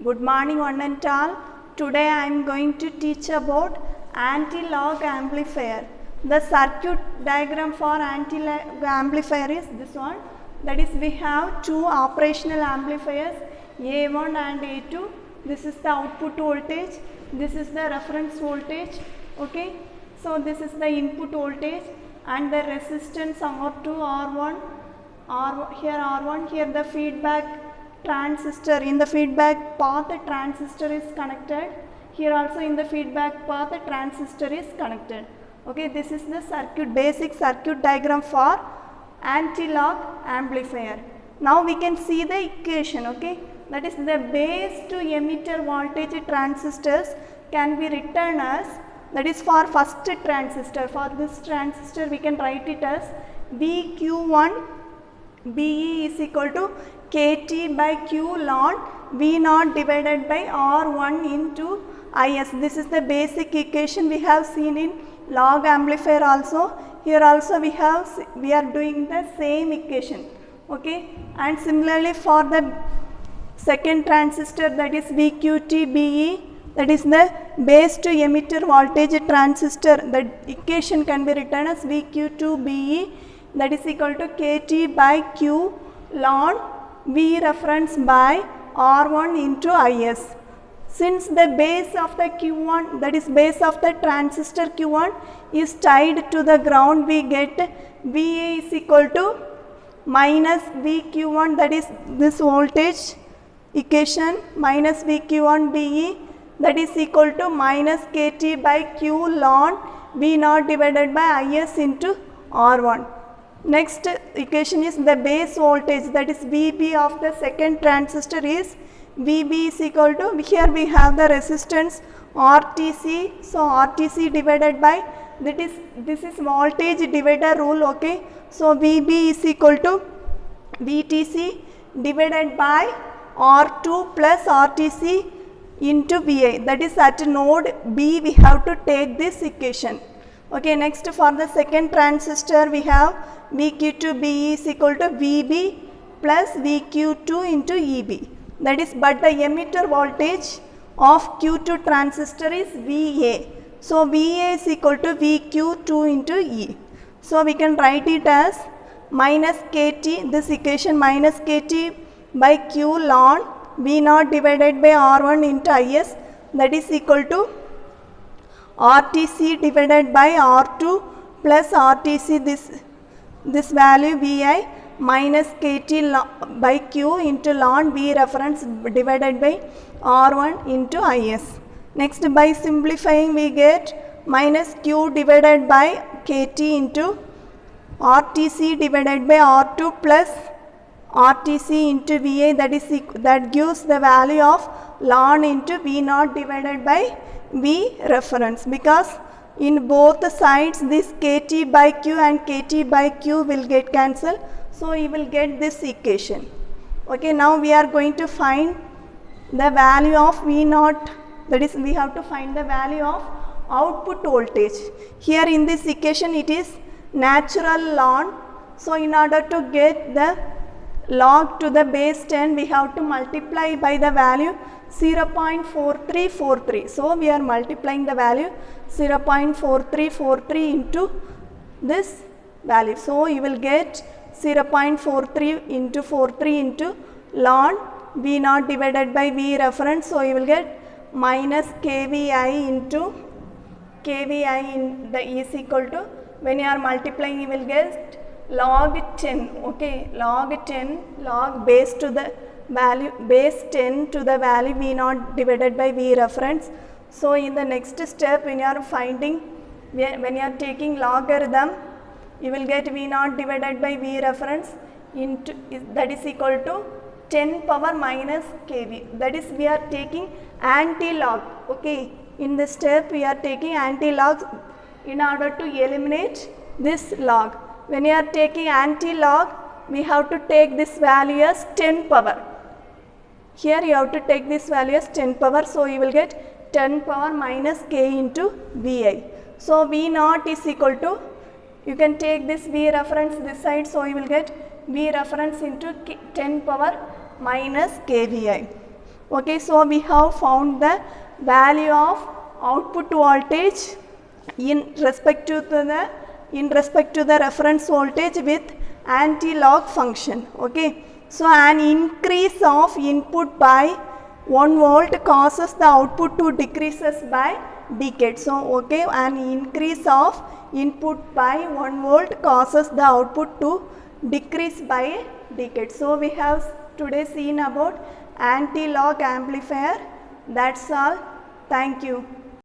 Good morning one and all. Today I am going to teach about anti-log amplifier. The circuit diagram for anti-log amplifier is this one. That is, we have two operational amplifiers, A1 and A2. This is the output voltage. This is the reference voltage. Okay. So this is the input voltage and the resistance R2, R1, R1, here the feedback transistor. In the feedback path the transistor is connected. Here also in the feedback path the transistor is connected. Okay, this is the circuit, basic circuit diagram for anti-log amplifier. Now we can see the equation. Okay, that is the base to emitter voltage transistors can be written as, that is for first transistor. For this transistor we can write it as VQ1 BE is equal to KT by Q ln V0 divided by R1 into IS. This is the basic equation we have seen in log amplifier also. Here also we are doing the same equation. Okay, and similarly for the second transistor, that is VQT BE, that is the base to emitter voltage transistor. The equation can be written as VQ2 BE, that is equal to KT by Q ln V reference by R1 into IS. Since the base of the Q1, that is base of the transistor Q1 is tied to the ground, we get VA is equal to minus VQ1, that is this voltage equation, minus VQ1 BE, that is equal to minus KT by Q ln V0 divided by IS into R1. Next equation is the base voltage, that is VB of the second transistor is VB is equal to, here we have the resistance RTC, so RTC divided by, this is voltage divider rule. Okay, so VB is equal to VTC divided by R2 plus RTC into VA, that is at node B we have to take this equation. Okay, next for the second transistor we have VQ2 BE is equal to VB plus VQ2 into EB, that is, but the emitter voltage of Q2 transistor is VA, so VA is equal to VQ2 into E. So we can write it as minus KT, this equation minus KT by Q ln V0 divided by R1 into IS, that is equal to RTC divided by R2 plus RTC, this value VI minus KT by Q into ln V reference divided by R1 into IS. Next, by simplifying we get minus Q divided by KT into RTC divided by R2 plus RTC into VA, that gives the value of ln into V0 divided by V reference, because in both sides this KT by Q and KT by Q will get cancelled, so you will get this equation. Okay, now we are going to find the value of V0, that is we have to find the value of output voltage. Here in this equation it is natural ln, so in order to get the log to the base 10 we have to multiply by the value 0.4343. So we are multiplying the value 0.4343 into this value. So you will get 0.43 into 43 into ln V0 divided by V reference. So you will get minus KVI into KVI in the is equal to, when you are multiplying you will get log 10. Okay, log 10, log base to the value, base 10 to the value V0 divided by V reference. So in the next step, when you are finding, when you are taking logarithm, you will get V0 divided by V reference into, that is equal to 10 power minus kV, that is we are taking anti-log. Okay, in this step we are taking anti-log in order to eliminate this log. When you are taking anti-log, we have to take this value as 10 power. Here you have to take this value as 10 power, so you will get 10 power minus K into Vi. So V0 is equal to, you can take this V reference this side, so you will get V reference into 10 power minus KVI. Okay, so we have found the value of output voltage in respect to the reference voltage with anti-log function. Okay, so an increase of input by 1 volt causes the output to decreases by decade. So okay, an increase of input by 1 volt causes the output to decrease by a decade. So we have today seen about anti-log amplifier. That's all. Thank you.